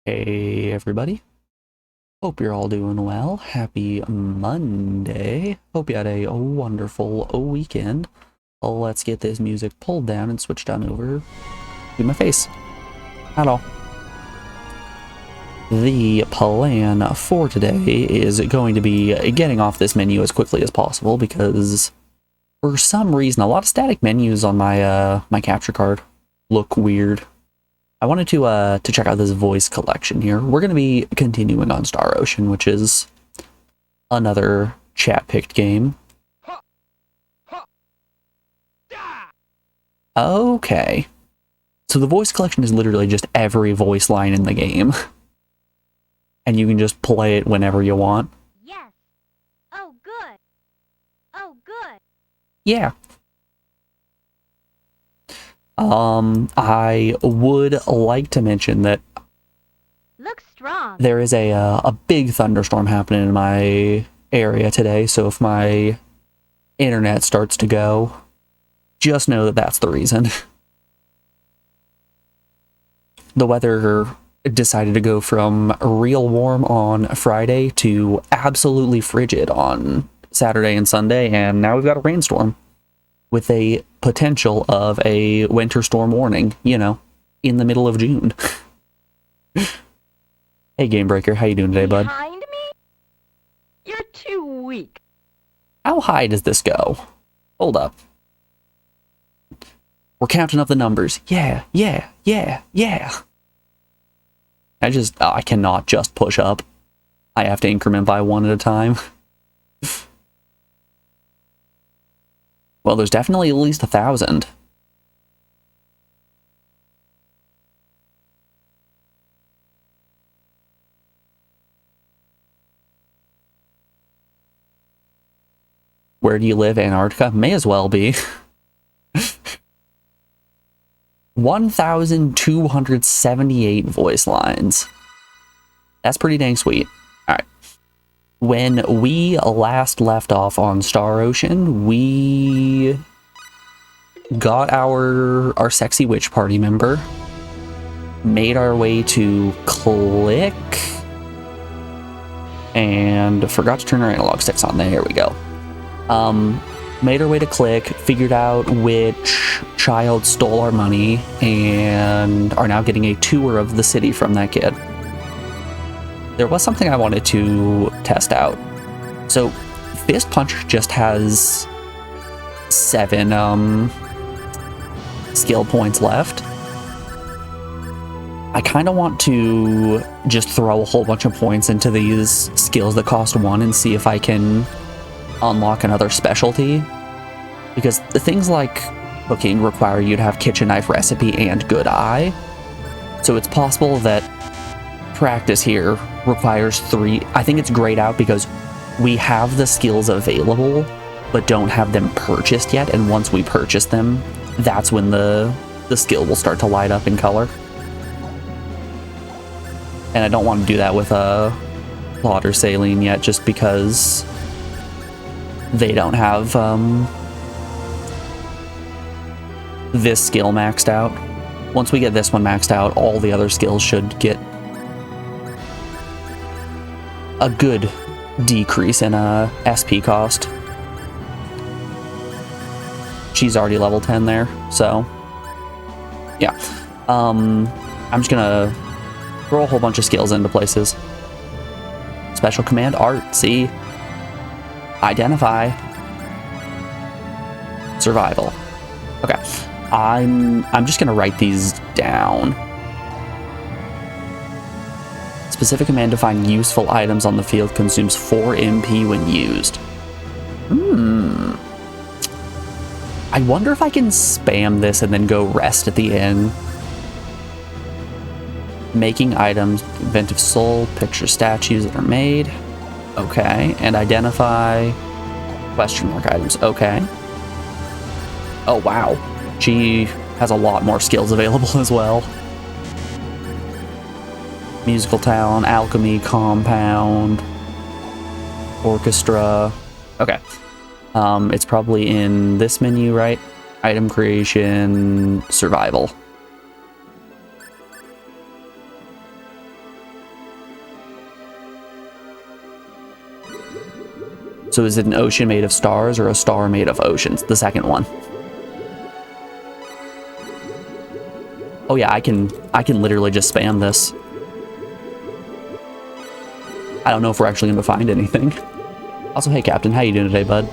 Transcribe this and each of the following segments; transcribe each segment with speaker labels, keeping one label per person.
Speaker 1: Hey everybody, hope you're all doing well. Happy Monday. Hope you had a wonderful weekend. Let's get this music pulled down and switched on over to my face. Hello. The plan for today is going to be getting off this menu as quickly as possible because for some reason a lot of static menus on my my capture card look weird. I wanted to check out this voice collection here. We're going to be continuing on Star Ocean, which is another chat-picked game. Okay. So the voice collection is literally just every voice line in the game. And you can just play it whenever you want.
Speaker 2: Yes. Oh, good. Oh, good.
Speaker 1: Yeah. I would like to mention that
Speaker 2: Looks strong.
Speaker 1: there is a big thunderstorm happening in my area today, so if my internet starts to go, just know that that's the reason. The weather decided to go from real warm on Friday to absolutely frigid on Saturday and Sunday, and now we've got a rainstorm with a potential of a winter storm warning, you know, in the middle of June. Hey, Gamebreaker, how you doing today, bud?
Speaker 2: Behind me? You're too weak.
Speaker 1: How high does this go? Hold up. We're counting up the numbers. Yeah. I cannot just push up. I have to increment by one at a time. Well, there's definitely at least 1,000. Where do you live, Antarctica? May as well be. 1,278 voice lines. That's pretty dang sweet. Alright. When we last left off on Star Ocean, we got our sexy witch party member, made our way to Click, and forgot to turn our analog sticks on. There we go. Made our way to Click, figured out which child stole our money, and are now getting a tour of the city from that kid. There was something I wanted to test out. So, Fist Punch just has 7 skill points left. I kind of want to just throw a whole bunch of points into these skills that cost 1 and see if I can unlock another specialty. Because the things like cooking require you to have kitchen knife recipe and good eye. So it's possible that practice here requires 3. I think it's grayed out because we have the skills available but don't have them purchased yet, and once we purchase them, that's when the skill will start to light up in color. And I don't want to do that with a Lauder Saline yet, just because they don't have this skill maxed out. Once we get this one maxed out, all the other skills should get a good decrease in SP cost. She's already level 10 there, so yeah. I'm just gonna throw a whole bunch of skills into places. Special command art, see? Identify. Survival. Okay. I'm just gonna write these down. Specific command to find useful items on the field consumes 4 MP when used. I wonder if I can spam this and then go rest at the end. Making items, inventive soul, picture statues that are made. Okay, and identify question mark items. Okay. Oh wow, she has a lot more skills available as well. Musical talent, alchemy, compound, orchestra. Okay. It's probably in this menu, right? Item creation, survival. So is it an ocean made of stars or a star made of oceans? The second one. Oh yeah, I can literally just spam this. I don't know if we're actually going to find anything. Also, hey Captain, how you doing today, bud?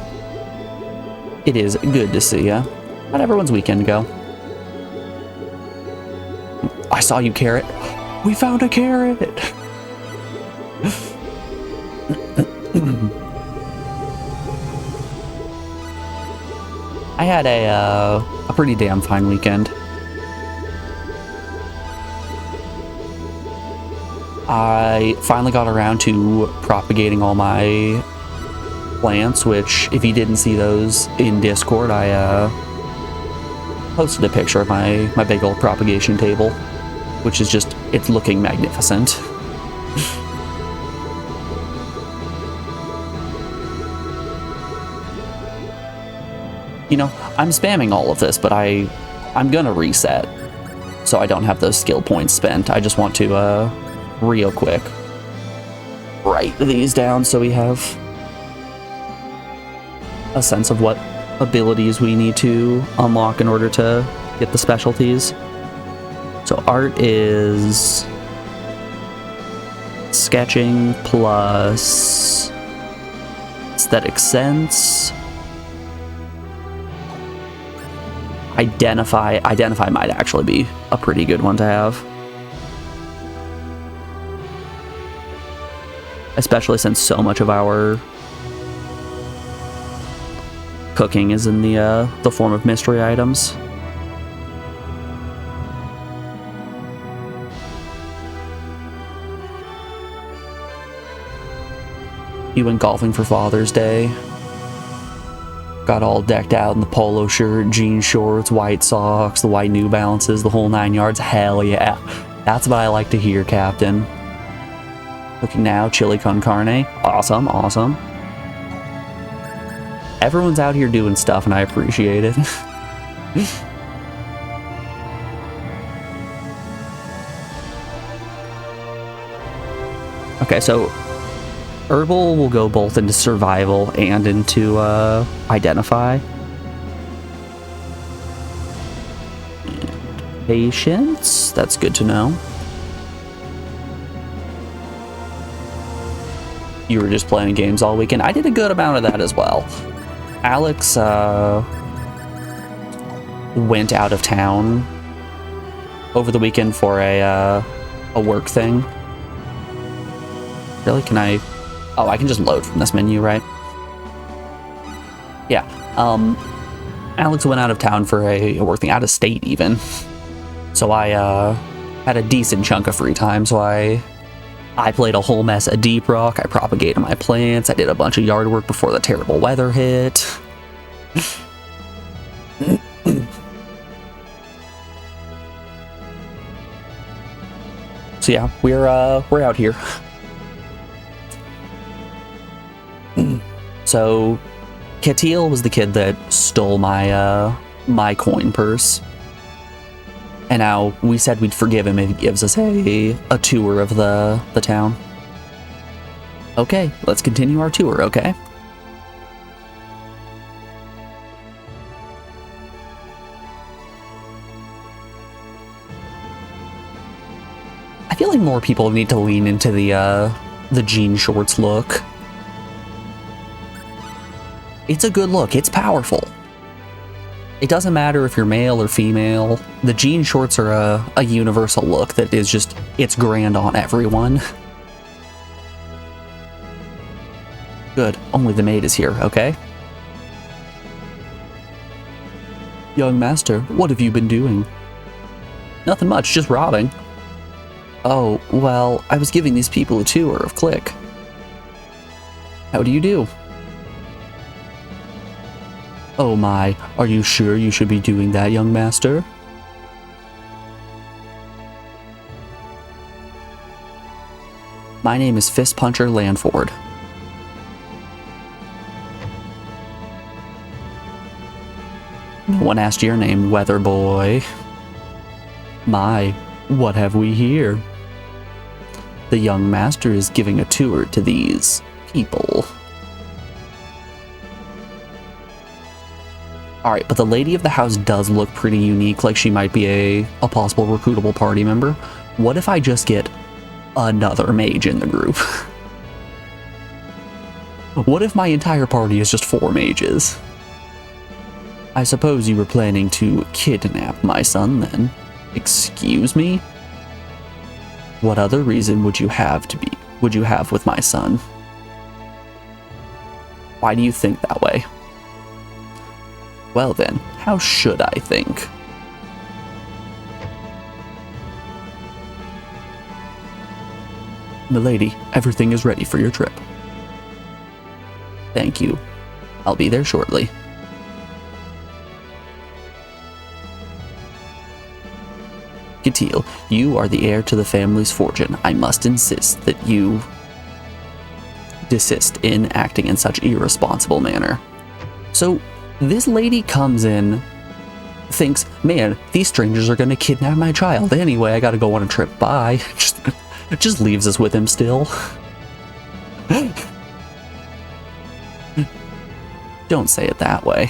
Speaker 1: It is good to see ya. How'd everyone's weekend go? I saw you, Carrot. We found a carrot! I had a pretty damn fine weekend. I finally got around to propagating all my plants, which, if you didn't see those in Discord, I posted a picture of my big old propagation table, which is just, it's looking magnificent. You know, I'm spamming all of this, but I'm gonna reset, so I don't have those skill points spent. I just want to, real quick, write these down so we have a sense of what abilities we need to unlock in order to get the specialties. So art is sketching plus aesthetic sense. Identify might actually be a pretty good one to have. Especially since so much of our cooking is in the form of mystery items. You went golfing for Father's Day. Got all decked out in the polo shirt, jean shorts, white socks, the white New Balances, the whole 9 yards. Hell yeah. That's what I like to hear, Captain. Cooking now, chili con carne. Awesome, awesome. Everyone's out here doing stuff, and I appreciate it. Okay, so herbal will go both into survival and into identify. Patience, that's good to know. You were just playing games all weekend. I did a good amount of that as well. Alex went out of town over the weekend for a work thing. Really? Can I? Oh, I can just load from this menu, right? Yeah. Alex went out of town for a work thing, out of state even. So I had a decent chunk of free time, so I played a whole mess of Deep Rock. I propagated my plants. I did a bunch of yard work before the terrible weather hit. So yeah, we're out here. So Katil was the kid that stole my my coin purse. And now we said we'd forgive him if he gives us a tour of the town. Okay, let's continue our tour, okay? I feel like more people need to lean into the jean shorts look. It's a good look, it's powerful. It doesn't matter if you're male or female. The jean shorts are a universal look that is just, it's grand on everyone. Good, only the maid is here, okay? Young master, what have you been doing? Nothing much, just robbing. Oh, well, I was giving these people a tour of Click. How do you do? Oh my, are you sure you should be doing that, young master? My name is Fist Puncher Landford. No one asked your name, Weather Boy. My, what have we here? The young master is giving a tour to these people. Alright, but the lady of the house does look pretty unique, like she might be a possible recruitable party member. What if I just get another mage in the group? What if my entire party is just 4 mages? I suppose you were planning to kidnap my son then. Excuse me? What other reason would you have with my son? Why do you think that way? Well then, how should I think? Milady, everything is ready for your trip. Thank you. I'll be there shortly. Katil, you are the heir to the family's fortune. I must insist that you desist in acting in such irresponsible manner. So, this lady comes in, thinks, man, these strangers are gonna kidnap my child. Anyway, I gotta go on a trip. Bye. Just leaves us with him still. Don't say it that way.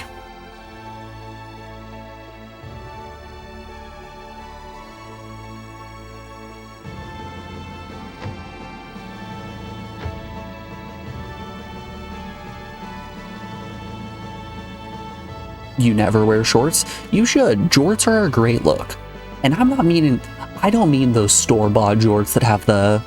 Speaker 1: You never wear shorts? You should. Jorts are a great look. And I don't mean those store-bought jorts that have the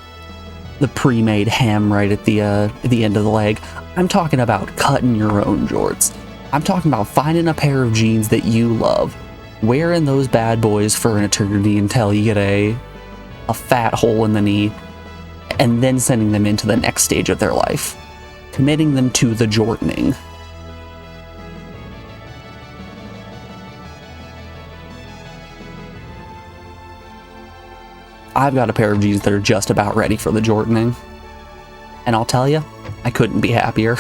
Speaker 1: pre-made hem right at the end of the leg. I'm talking about cutting your own jorts. I'm talking about finding a pair of jeans that you love, wearing those bad boys for an eternity until you get a fat hole in the knee, and then sending them into the next stage of their life, committing them to the jortening. I've got a pair of jeans that are just about ready for the jortening. And I'll tell you, I couldn't be happier.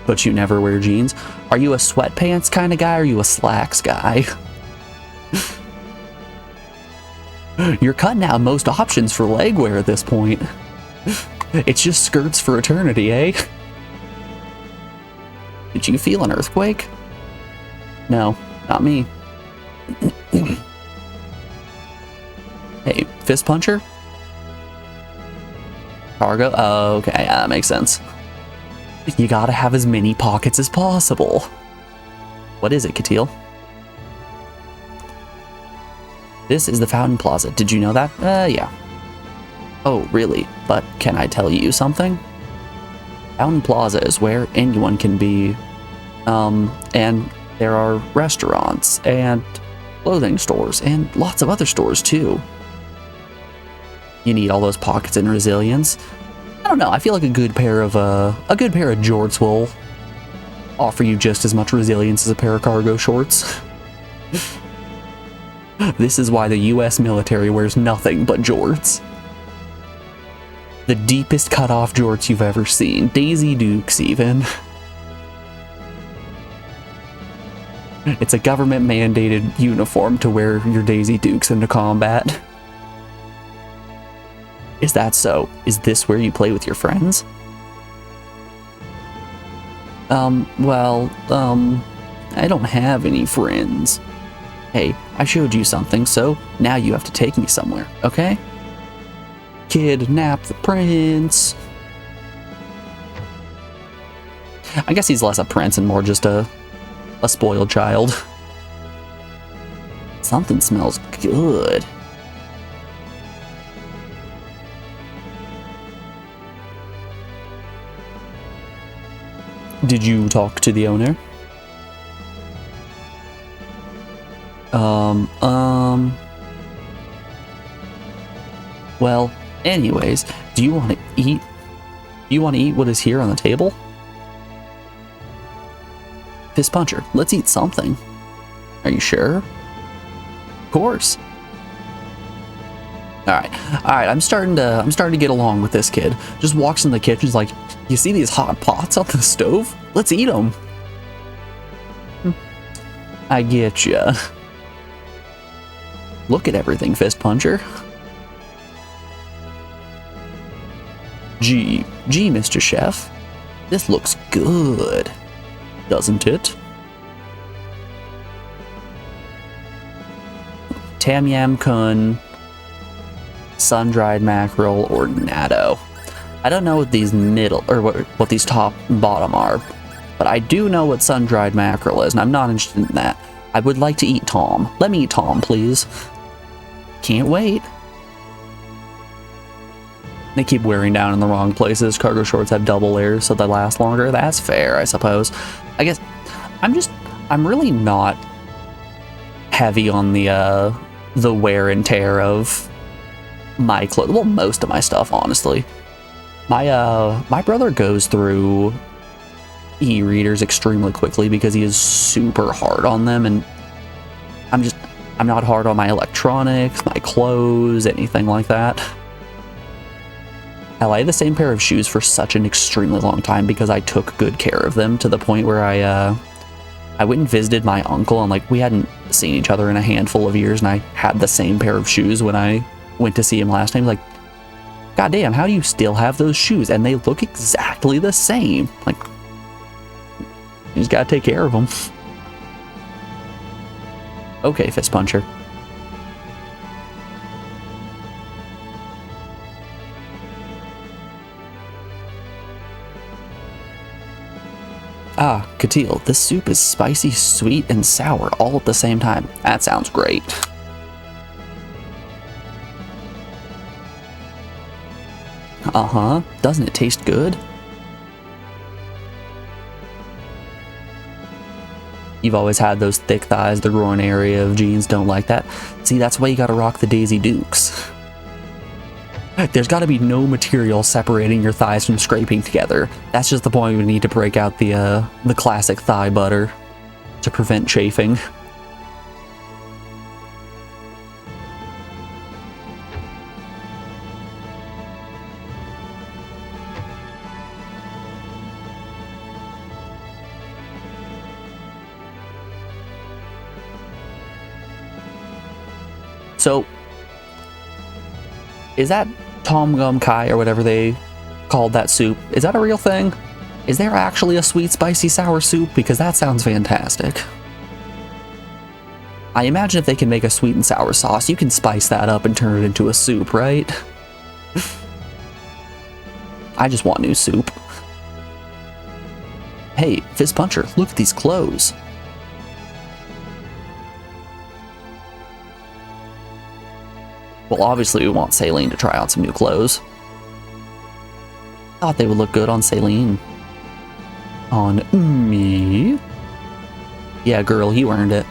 Speaker 1: But you never wear jeans? Are you a sweatpants kind of guy, or are you a slacks guy? You're cutting out most options for leg wear at this point. It's just skirts for eternity, eh? Did you feel an earthquake? No, not me. Hey, fist puncher? Cargo? Oh, okay, that makes sense. You gotta have as many pockets as possible. What is it, Katil? This is the Fountain Plaza. Did you know that? Yeah. Oh, really? But can I tell you something? Fountain Plaza is where anyone can be. And there are restaurants and clothing stores and lots of other stores too. You need all those pockets and resilience. I don't know, I feel like a good pair of jorts will offer you just as much resilience as a pair of cargo shorts. This is why the US military wears nothing but jorts. The deepest cut-off jorts you've ever seen. Daisy Dukes, even. It's a government-mandated uniform to wear your Daisy Dukes into combat. Is that so? Is this where you play with your friends? I don't have any friends. Hey, I showed you something, so now you have to take me somewhere, okay? Kidnap the prince. I guess he's less a prince and more just a spoiled child. Something smells good. Did you talk to the owner? Well, anyways, do you want to eat? Do you want to eat what is here on the table? Fist puncher, let's eat something. Are you sure? Of course. All right. I'm starting to get along with this kid. Just walks in the kitchen, is like, you see these hot pots on the stove? Let's eat them. I get ya. Look at everything, Fist Puncher. Gee, Mr. Chef. This looks good, doesn't it? Tam Yam Kun, sun-dried mackerel, or natto. I don't know what these middle, or what these top and bottom are, but I do know what sun-dried mackerel is, and I'm not interested in that. I would like to eat Tom. Let me eat Tom, please. Can't wait. They keep wearing down in the wrong places. Cargo shorts have double layers, so they last longer. That's fair, I suppose. I guess I'm really not heavy on the wear and tear of my clothes. Well, most of my stuff, honestly. My brother goes through e-readers extremely quickly because he is super hard on them, and I'm not hard on my electronics, my clothes, anything like that. I had the same pair of shoes for such an extremely long time because I took good care of them, to the point where I went and visited my uncle, and like we hadn't seen each other in a handful of years, and I had the same pair of shoes when I went to see him last time. Like, God damn, how do you still have those shoes? And they look exactly the same. Like, you just gotta take care of them. Okay, Fist Puncher. Ah, Katil, this soup is spicy, sweet, and sour all at the same time. That sounds great. Uh-huh. Doesn't it taste good? You've always had those thick thighs. The groin area of jeans don't like that. See, that's why you gotta rock the Daisy Dukes. There's gotta be no material separating your thighs from scraping together. That's just the point. We need to break out the classic thigh butter to prevent chafing. So, is that Tom Gum Kai, or whatever they called that soup? Is that a real thing? Is there actually a sweet, spicy, sour soup? Because that sounds fantastic. I imagine if they can make a sweet and sour sauce, you can spice that up and turn it into a soup, right? I just want new soup. Hey, Fist Puncher, look at these clothes. Well, obviously we want Saline to try on some new clothes. Thought they would look good on Saline. On me? Yeah, girl, you earned it.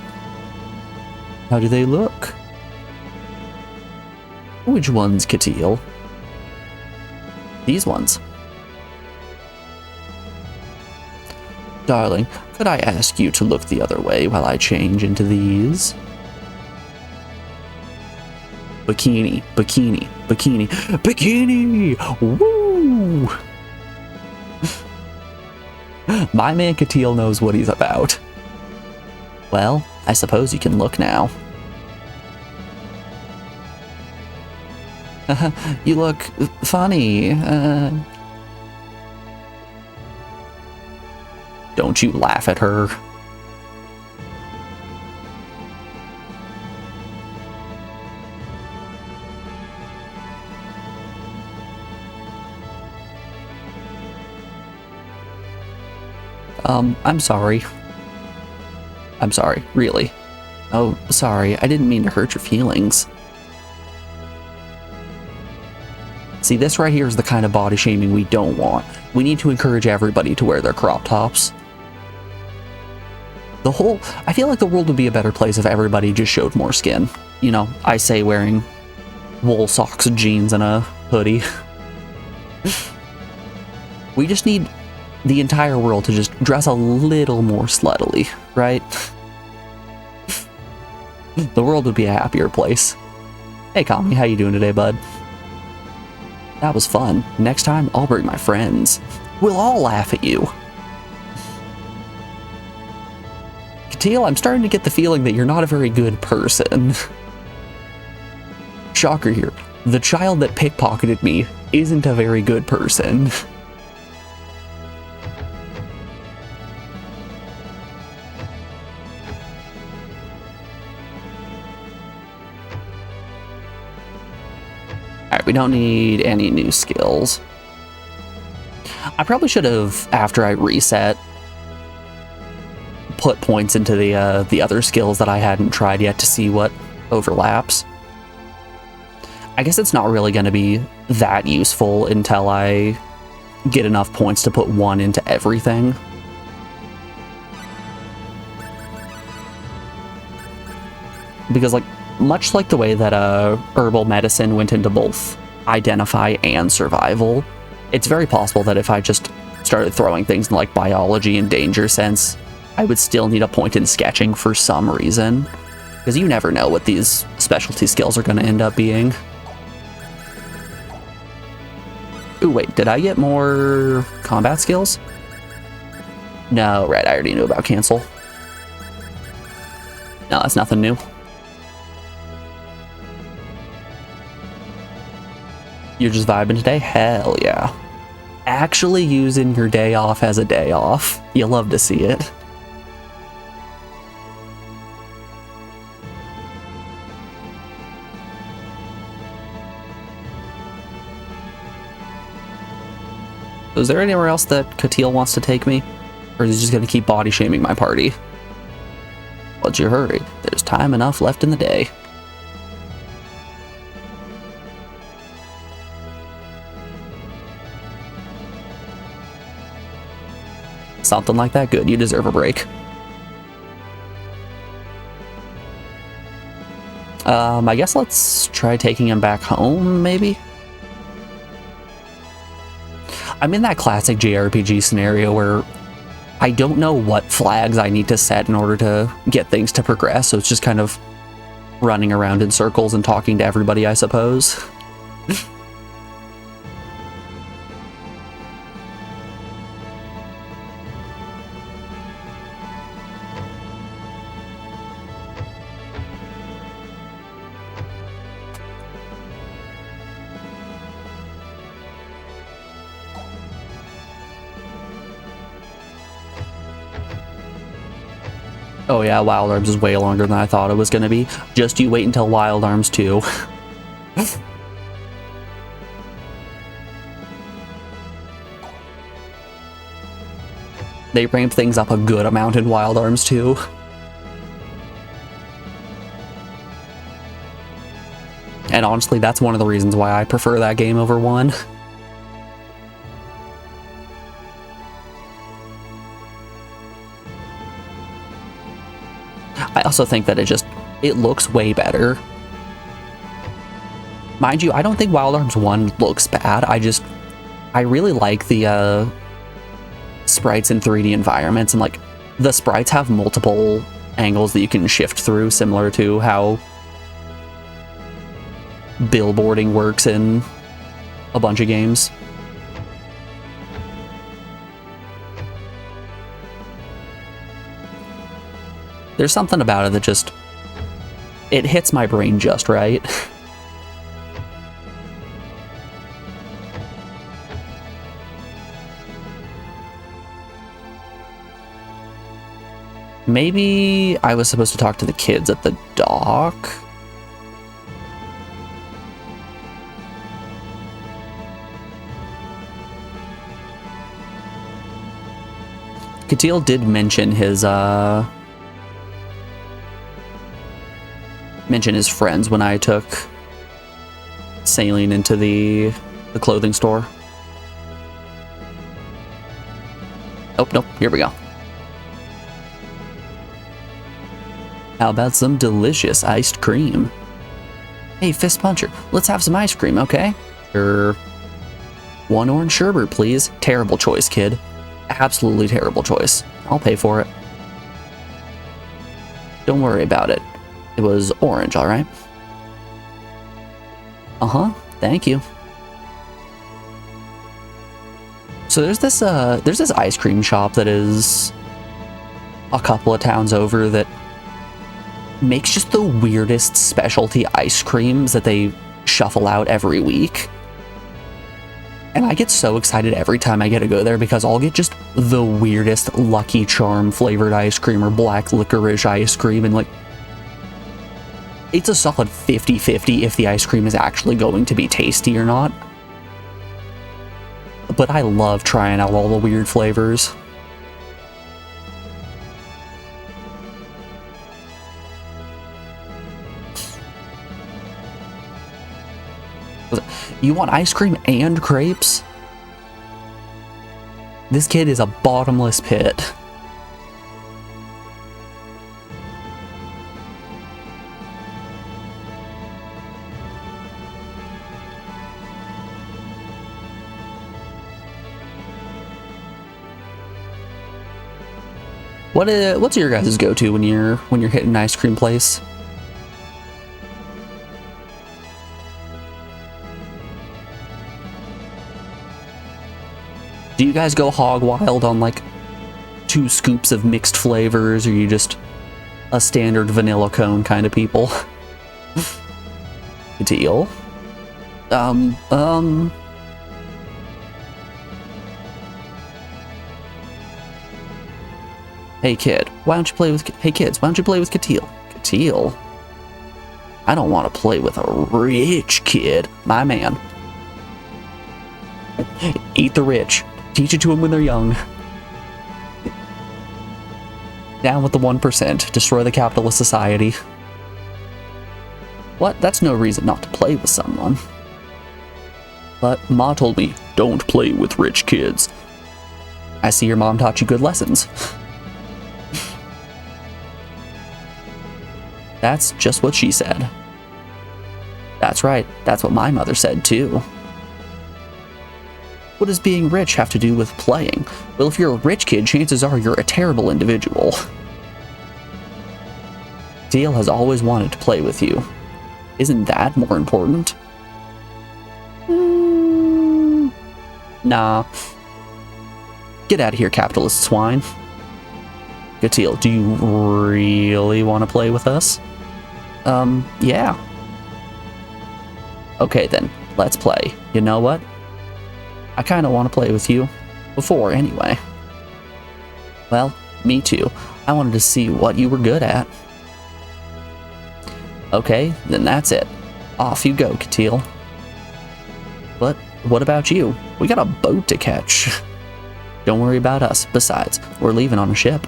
Speaker 1: How do they look? Which ones, Katil? These ones. Darling, could I ask you to look the other way while I change into these? Bikini, bikini, bikini, bikini! Woo! My man Katil knows what he's about. Well, I suppose you can look now. You look funny. Don't you laugh at her. I'm sorry. I'm sorry, really. Oh, sorry, I didn't mean to hurt your feelings. See, this right here is the kind of body shaming we don't want. We need to encourage everybody to wear their crop tops. I feel like the world would be a better place if everybody just showed more skin. You know, I say wearing wool socks and jeans and a hoodie. We just need the entire world to just dress a little more sluttily, right? The world would be a happier place. Hey, Kami, how you doing today, bud? That was fun. Next time, I'll bring my friends. We'll all laugh at you. Katil, I'm starting to get the feeling that you're not a very good person. shocker here. The child that pickpocketed me isn't a very good person. Alright, we don't need any new skills. I probably should have, after I reset, put points into the other skills that I hadn't tried yet to see what overlaps. I guess it's not really going to be that useful until I get enough points to put one into everything. Because, like, much like the way that herbal medicine went into both identify and survival, it's very possible that if I just started throwing things in, like, biology and danger sense, I would still need a point in sketching for some reason. Because you never know what these specialty skills are going to end up being. Ooh, wait, did I get more combat skills? No, right, I already knew about cancel. No, that's nothing new. You're just vibing today? Hell yeah. Actually using your day off as a day off. You love to see it. Is there anywhere else that Katil wants to take me? Or is he just going to keep body shaming my party? What's your hurry? There's time enough left in the day. Something like that? Good, you deserve a break. I guess let's try taking him back home, maybe? I'm in that classic JRPG scenario where I don't know what flags I need to set in order to get things to progress, so it's just kind of running around in circles and talking to everybody, I suppose. Oh yeah, Wild Arms is way longer than I thought it was going to be. Just you wait until Wild Arms 2. They ramp things up a good amount in Wild Arms 2. And honestly, that's one of the reasons why I prefer that game over 1. I also think that it looks way better. Mind you, I don't think Wild Arms 1 looks bad. I really like the sprites in 3D environments, and like the sprites have multiple angles that you can shift through, similar to how billboarding works in a bunch of games. There's something about it that it hits my brain just right. Maybe I was supposed to talk to the kids at the dock? Katil did mention his friends when I took Saline into the clothing store. Nope, here we go. How about some delicious iced cream? Hey, Fist Puncher, let's have some ice cream, okay? Sure. 1 orange sherbet, please. Terrible choice, kid. Absolutely terrible choice. I'll pay for it. Don't worry about it. It was orange, alright? Uh-huh, thank you. So there's this ice cream shop that is a couple of towns over that makes just the weirdest specialty ice creams that they shuffle out every week. And I get so excited every time I get to go there because I'll get just the weirdest Lucky Charm flavored ice cream or black licorice ice cream, and like, it's a solid 50-50 if the ice cream is actually going to be tasty or not. But I love trying out all the weird flavors. You want ice cream and crepes? This kid is a bottomless pit. What's your guys' go-to when you're hitting an ice cream place? Do you guys go hog wild on like 2 scoops of mixed flavors, or are you just a standard vanilla cone kind of people? Deal. Hey kid, why don't you play with? Hey kids, why don't you play with Katil? Katil? I don't want to play with a rich kid, my man. Eat the rich. Teach it to them when they're young. Down with the 1%. Destroy the capitalist society. What? That's no reason not to play with someone. But Ma told me, don't play with rich kids. I see your mom taught you good lessons. That's just what she said. That's right. That's what my mother said too. What does being rich have to do with playing? Well, if you're a rich kid, chances are you're a terrible individual. Dale has always wanted to play with you. Isn't that more important? Nah. Get out of here, capitalist swine. Gatil, do you really want to play with us? Yeah. Okay then, let's play. You know what? I kind of want to play with you. Before, anyway. Well, me too. I wanted to see what you were good at. Okay, then that's it. Off you go, Katil. But what about you? We got a boat to catch. Don't worry about us. Besides, we're leaving on a ship.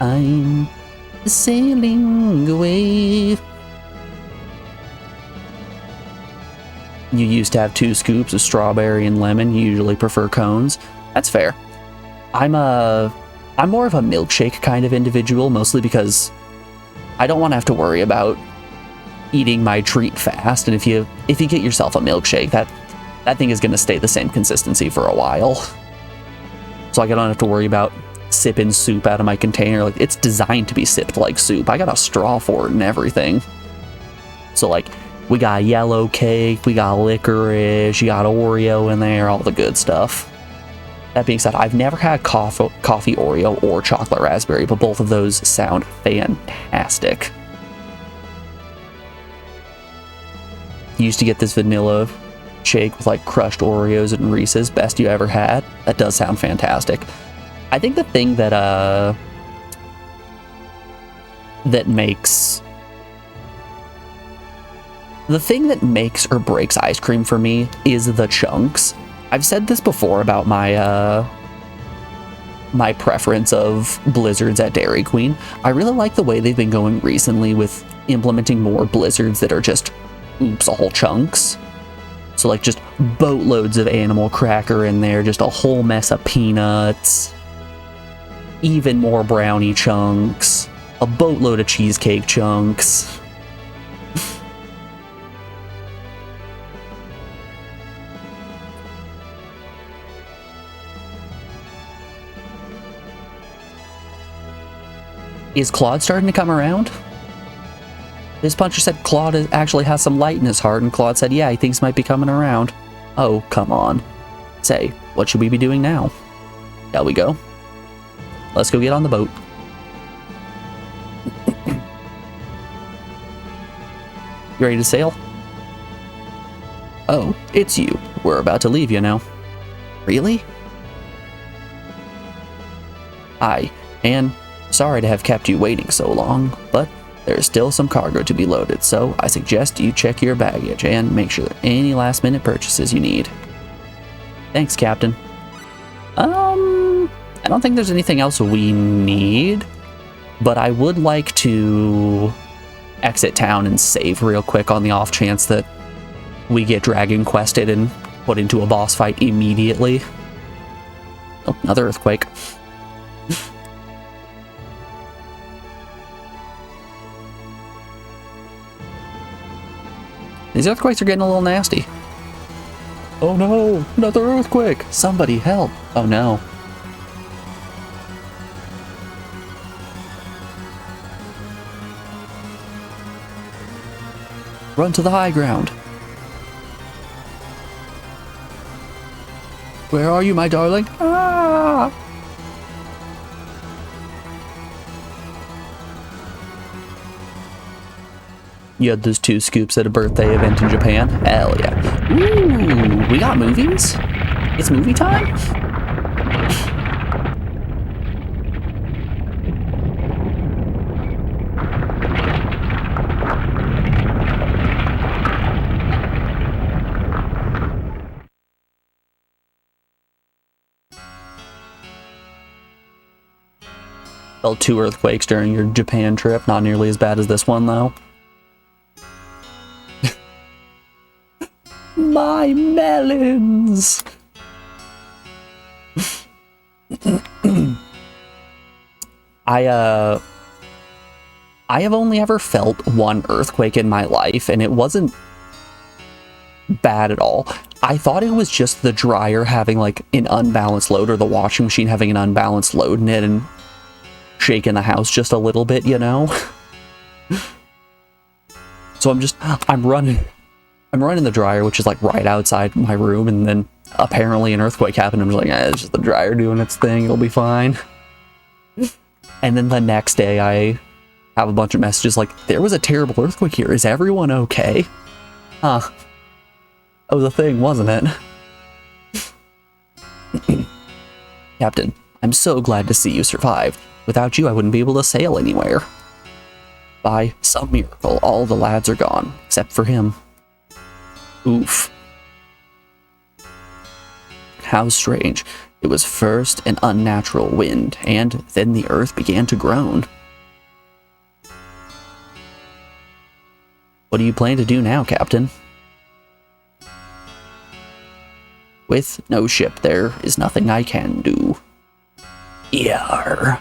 Speaker 1: I'm sailing away. You used to have 2 scoops of strawberry and lemon. You usually prefer cones. That's fair. I'm more of a milkshake kind of individual, mostly because I don't want to have to worry about eating my treat fast. And if you get yourself a milkshake, that thing is going to stay the same consistency for a while. So I don't have to worry about sipping soup out of my container. Like, it's designed to be sipped like soup. I got a straw for it and everything. So like, we got yellow cake, we got licorice, you got Oreo in there, all the good stuff. That being said, I've never had coffee Oreo or chocolate raspberry, but both of those sound fantastic. Used to get this vanilla shake with like crushed Oreos and Reese's, best you ever had. That does sound fantastic. I think the thing that makes or breaks ice cream for me is the chunks. I've said this before about my my preference of blizzards at Dairy Queen. I really like the way they've been going recently with implementing more blizzards that are just oops all chunks. So like just boatloads of animal cracker in there, just a whole mess of peanuts, even more brownie chunks, a boatload of cheesecake chunks. Is Claude starting to come around? This puncher said Claude actually has some light in his heart, and Claude said, yeah, he thinks he might be coming around. Oh, come on. Say, what should we be doing now? Shall we go? Let's go get on the boat. You ready to sail? Oh, it's you. We're about to leave, you know. Really? Hi, and sorry to have kept you waiting so long, but there's still some cargo to be loaded, so I suggest you check your baggage and make sure any last-minute purchases you need. Thanks, Captain. I don't think there's anything else we need, but I would like to exit town and save real quick on the off chance that we get dragon quested and put into a boss fight immediately. Oh, another earthquake. These earthquakes are getting a little nasty. Oh no, another earthquake! Somebody help! Oh no. Run to the high ground. Where are you, my darling? Ah! You had those 2 scoops at a birthday event in Japan? Hell yeah. Ooh, we got movies? It's movie time? Felt 2 earthquakes during your Japan trip. Not nearly as bad as this one, though. My melons! I have only ever felt 1 earthquake in my life, and it wasn't bad at all. I thought it was just the dryer having like an unbalanced load, or the washing machine having an unbalanced load in it and shaking the house just a little bit, you know? So I'm running the dryer, which is like right outside my room, and then apparently an earthquake happened. I'm just like, it's just the dryer doing its thing, it'll be fine. And then the next day I have a bunch of messages like, there was a terrible earthquake here, is everyone okay? Huh. That was a thing, wasn't it? Captain, I'm so glad to see you survived. Without you, I wouldn't be able to sail anywhere. By some miracle, all the lads are gone, except for him. Oof. How strange. It was first an unnatural wind, and then the earth began to groan. What do you plan to do now, Captain? With no ship, there is nothing I can do. Yarr.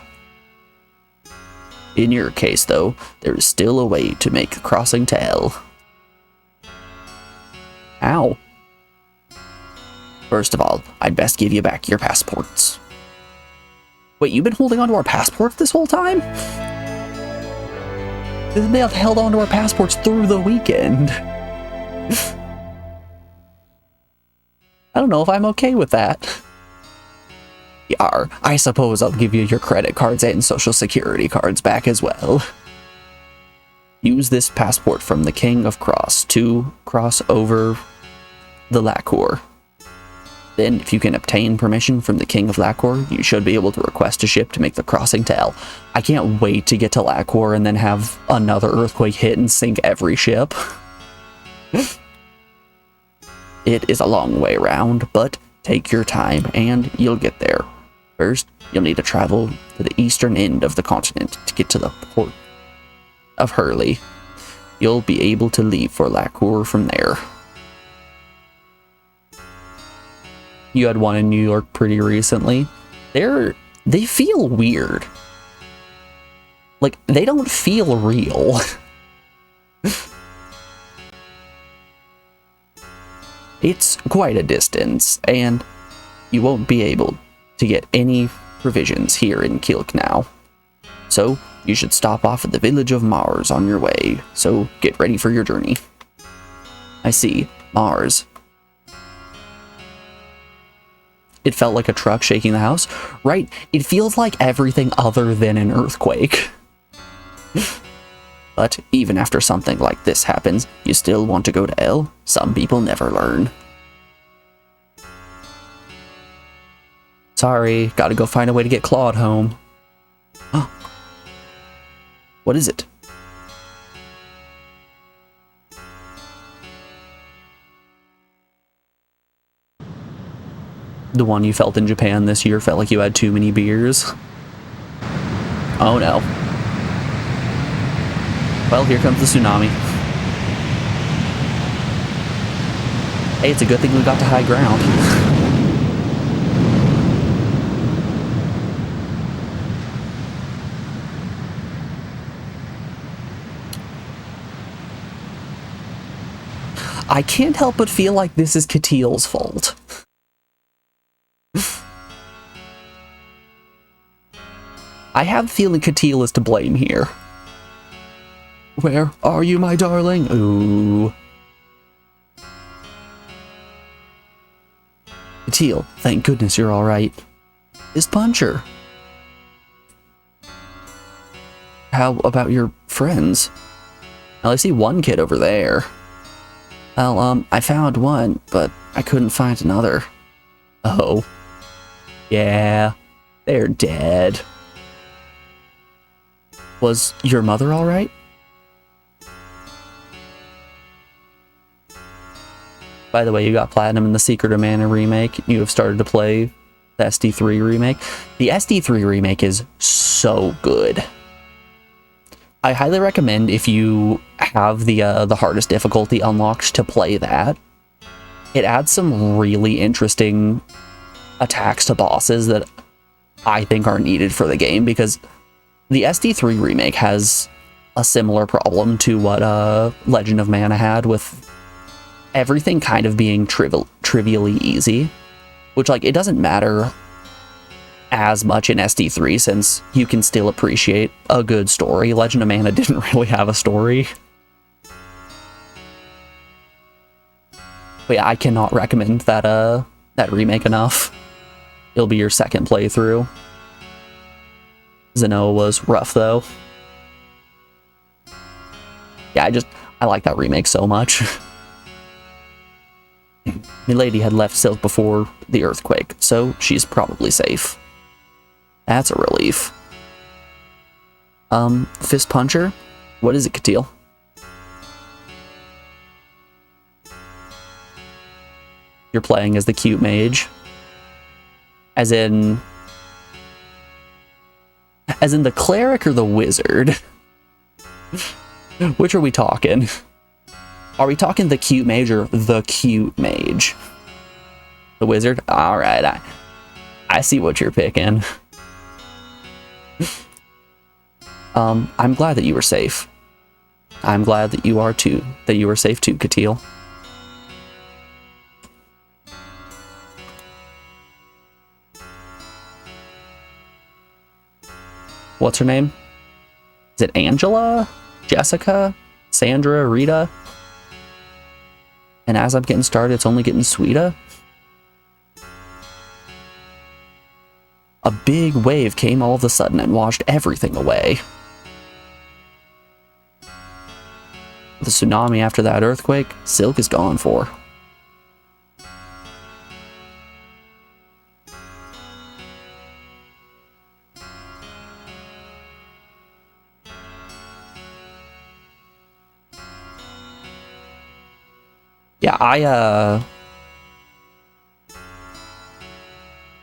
Speaker 1: In your case, though, there is still a way to make the crossing to L. How? First of all, I'd best give you back your passports. Wait, you've been holding onto our passports this whole time? They have held onto our passports through the weekend. I don't know if I'm okay with that. Yar, I suppose I'll give you your credit cards and social security cards back as well. Use this passport from the King of Cross to cross over the Lacor. Then, if you can obtain permission from the King of Lacor, you should be able to request a ship to make the crossing to L. I can't wait to get to Lacor and then have another earthquake hit and sink every ship. It is a long way around, but take your time and you'll get there. First, you'll need to travel to the eastern end of the continent to get to the port of Hurley. You'll be able to leave for Lacor from there. You had one in New York pretty recently. They feel weird. Like, they don't feel real. It's quite a distance, and you won't be able to get any provisions here in Kilk now. So, you should stop off at the village of Mars on your way, so get ready for your journey. I see. Mars. It felt like a truck shaking the house. Right, it feels like everything other than an earthquake. But even after something like this happens, you still want to go to L? Some people never learn. Sorry, gotta go find a way to get Claude home. What is it? The one you felt in Japan this year felt like you had too many beers. Oh no. Well, here comes the tsunami. Hey, it's a good thing we got to high ground. I can't help but feel like this is Katil's fault. I have the feeling Katil is to blame here. Where are you, my darling? Ooh. Katil, thank goodness you're alright. Is Puncher? How about your friends? Well, I see one kid over there. Well, I found one, but I couldn't find another. Oh. Yeah, they're dead. Was your mother alright? By the way, you got Platinum in the Secret of Mana remake. You have started to play the SD3 remake. The SD3 remake is so good. I highly recommend, if you have the hardest difficulty unlocked, to play that. It adds some really interesting attacks to bosses that I think are needed for the game, because the SD3 remake has a similar problem to what Legend of Mana had, with everything kind of being trivially easy, which, like, it doesn't matter as much in SD3 since you can still appreciate a good story. Legend of Mana didn't really have a story. But yeah, I cannot recommend that remake enough. It'll be your second playthrough. Zenoa was rough though. Yeah, I like that remake so much. Milady had left Silk before the earthquake, so she's probably safe. That's a relief. Fist Puncher? What is it, Katil? You're playing as the cute mage. As in the cleric or the wizard? Which are we talking? Are we talking the cute mage or the cute mage? The wizard? Alright, I see what you're picking. I'm glad that you were safe. I'm glad that you are too. That you were safe too, Katil. What's her name? Is it Angela? Jessica? Sandra? Rita? And as I'm getting started, it's only getting sweeter. A big wave came all of a sudden and washed everything away. The tsunami after that earthquake, Silk is gone for. Yeah,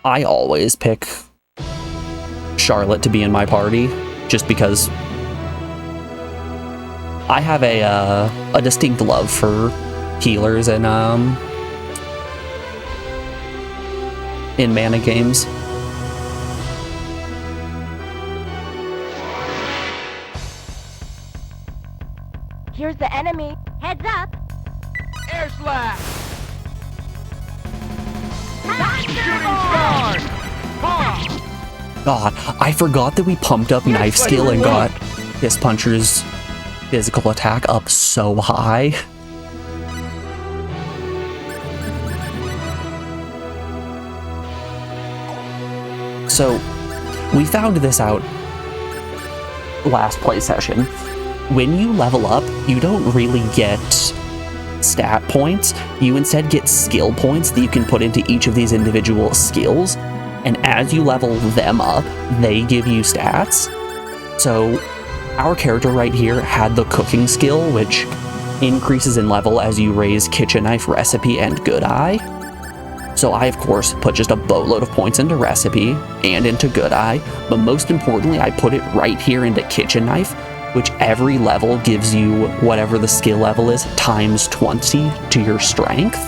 Speaker 1: I always pick Charlotte to be in my party, just because I have a distinct love for healers and in mana games.
Speaker 2: Here's the enemy. Heads up.
Speaker 3: Air slash!
Speaker 1: God, I forgot that we pumped up knife skill and got Fist Puncher's physical attack up so high. So, we found this out last play session, when you level up, you don't really get stat points. You instead get skill points that you can put into each of these individual skills. And as you level them up, they give you stats. So our character right here had the cooking skill, which increases in level as you raise kitchen knife, recipe, and good eye. So I, of course, put just a boatload of points into recipe and into good eye, but most importantly, I put it right here into kitchen knife, which every level gives you whatever the skill level is times 20 to your strength.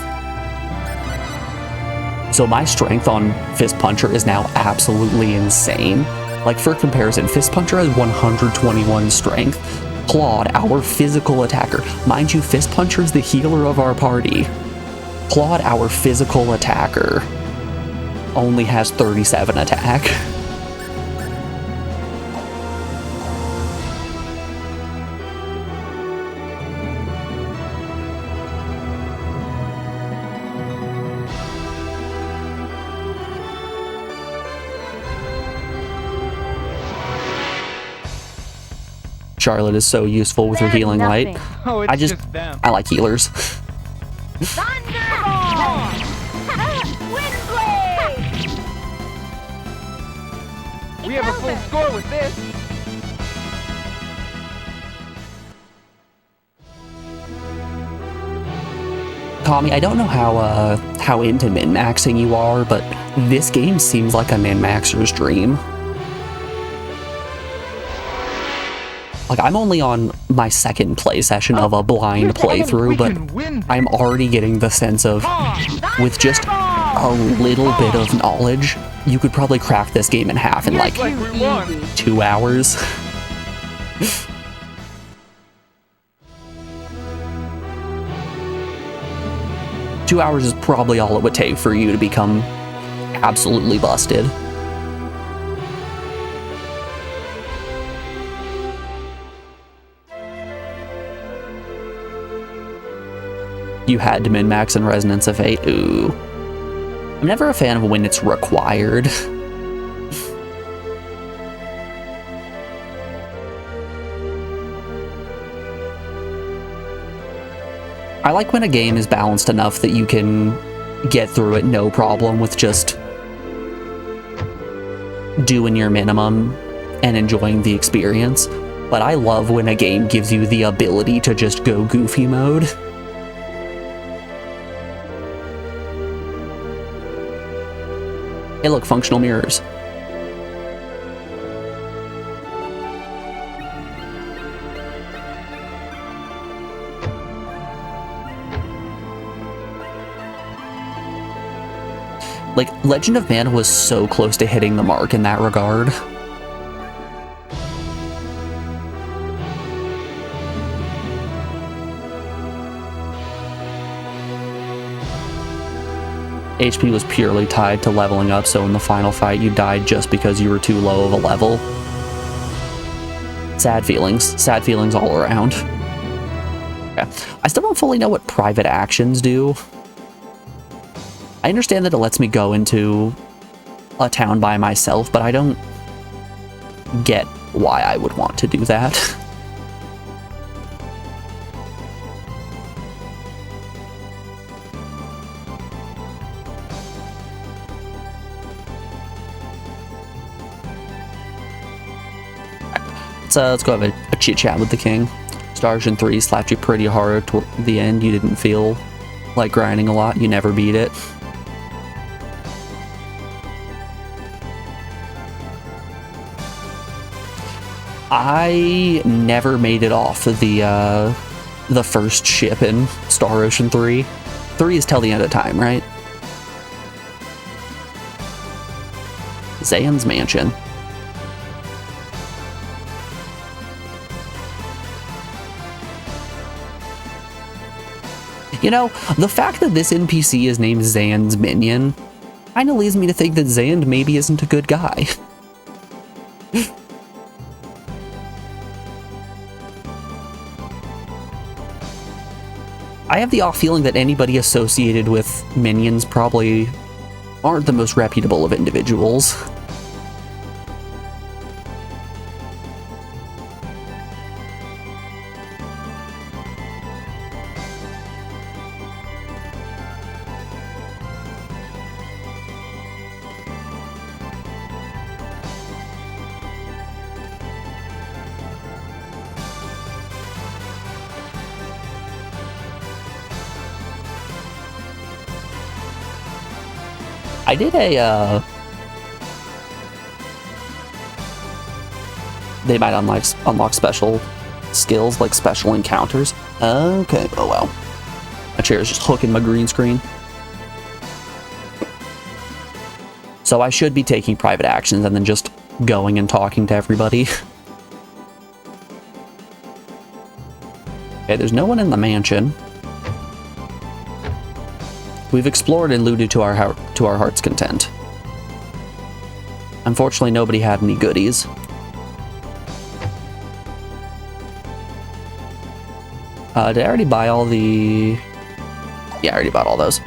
Speaker 1: So my strength on Fist Puncher is now absolutely insane. Like, for comparison, Fist Puncher has 121 strength. Claude, our physical attacker. Mind you, Fist Puncher is the healer of our party. Claude, our physical attacker, only has 37 attack. Charlotte is so useful with her
Speaker 2: There's
Speaker 1: healing
Speaker 2: nothing.
Speaker 1: light.
Speaker 3: Oh, it's just them.
Speaker 1: I like healers.
Speaker 2: Thunderbolt! Windblade!
Speaker 3: We have a full score with this.
Speaker 1: Tommy, I don't know how into min-maxing you are, but this game seems like a min-maxer's dream. Like, I'm only on my second play session of a blind playthrough, but I'm already getting the sense of, with just a little bit of knowledge, you could probably crack this game in half in like
Speaker 3: Like we won.
Speaker 1: 2 hours. Two hours is probably all it would take for you to become absolutely busted. You had to min-max in Resonance of Fate. Ooh. I'm never a fan of when it's required. I like when a game is balanced enough that you can get through it no problem with just doing your minimum and enjoying the experience. But I love when a game gives you the ability to just go goofy mode. Hey look, functional mirrors. Like, Legend of Mana was so close to hitting the mark in that regard. HP was purely tied to leveling up, so in the final fight you died just because you were too low of a level. Sad feelings all around. Okay. I still don't fully know what private actions do. I understand that it lets me go into a town by myself, but I don't get why I would want to do that. Let's go have a chit chat with the king. Star Ocean 3 slapped you pretty hard toward the end. You didn't feel like grinding a lot. You never beat it. I never made it off the first ship in Star Ocean 3. 3 is till the end of time, right? Zayn's mansion. You know, the fact that this NPC is named Zayn's minion kinda leads me to think that Zayn maybe isn't a good guy. I have the off feeling that anybody associated with minions probably aren't the most reputable of individuals. I did a, they might unlock special skills, like special encounters. Okay, oh well. My chair is just hooking my green screen. So I should be taking private actions and then just going and talking to everybody. Okay, there's no one in the mansion. We've explored and looted to our heart's content. Unfortunately, nobody had any goodies. Did I already buy all the... Yeah, I already bought all those.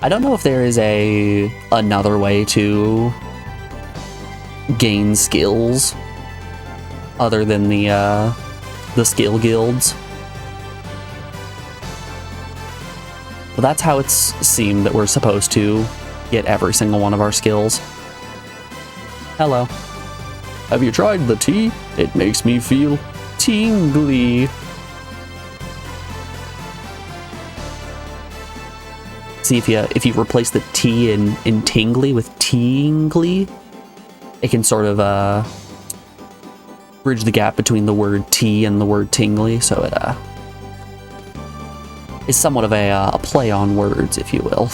Speaker 1: I don't know if there is another way to gain skills other than the skill guilds. But that's how it's seemed that we're supposed to get every single one of our skills. Hello. Have you tried the tea? It makes me feel tingly. See, if you replace the T in tingly with tingly, it can sort of bridge the gap between the word tea and the word tingly, so it is somewhat of a play on words, if you will.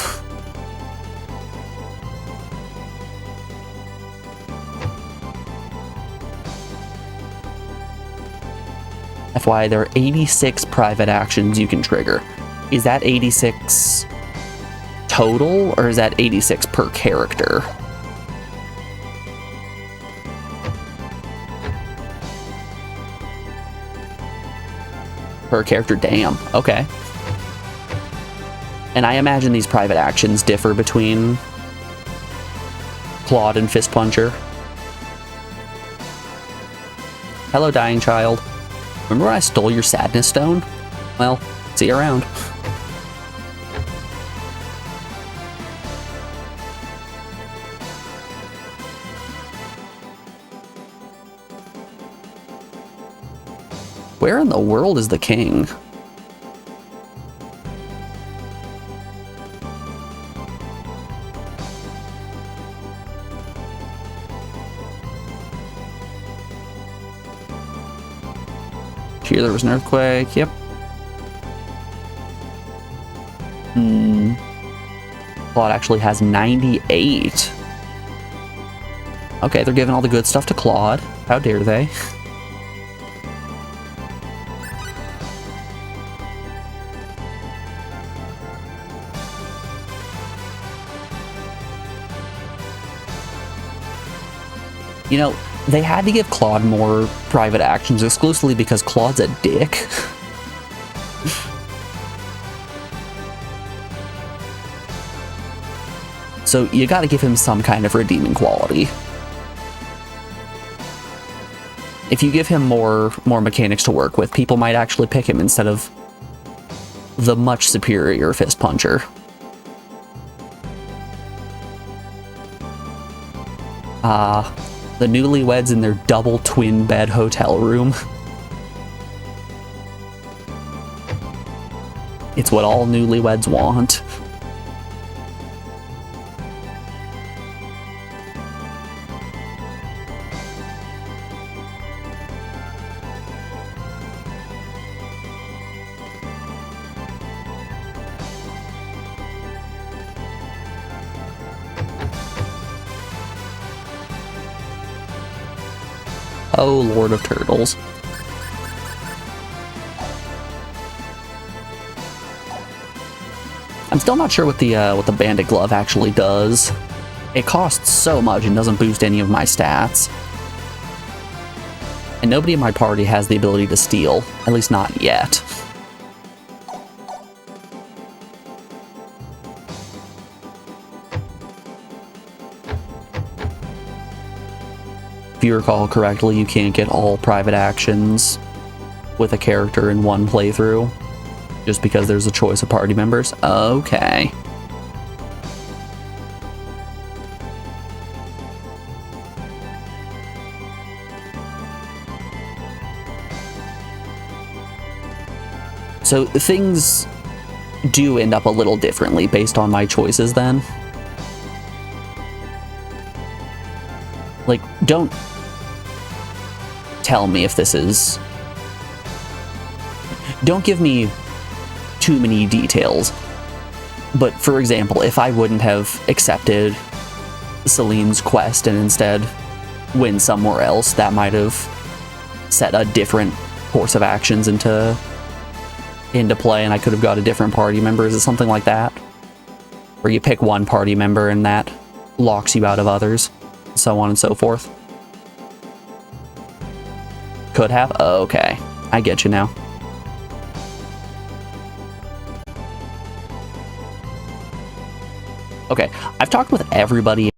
Speaker 1: FYI, there are 86 private actions you can trigger. Is that 86 total, or is that 86 per character? Per character, damn. Okay. And I imagine these private actions differ between Claude and Fist Puncher. Hello, dying child. Remember when I stole your sadness stone? Well, see you around. Where in the world is the king? Here there was an earthquake, yep. Claude actually has 98. Okay, they're giving all the good stuff to Claude. How dare they? You know, they had to give Claude more private actions exclusively because Claude's a dick. So you gotta give him some kind of redeeming quality. If you give him more mechanics to work with, people might actually pick him instead of the much superior Fist Puncher. The newlyweds in their double twin bed hotel room. It's what all newlyweds want. Oh, Lord of Turtles. I'm still not sure what the Bandit Glove actually does. It costs so much and doesn't boost any of my stats. And nobody in my party has the ability to steal, at least not yet. If you recall correctly, you can't get all private actions with a character in one playthrough, just because there's a choice of party members. Okay. So things do end up a little differently based on my choices then. Like, don't tell me if this is... Don't give me too many details. But, for example, if I wouldn't have accepted Celine's quest and instead went somewhere else, that might have set a different course of actions into play, and I could have got a different party member. Is it something like that? Where you pick one party member and that locks you out of others, so on and so forth? Could have? Okay, I get you now. Okay, I've talked with everybody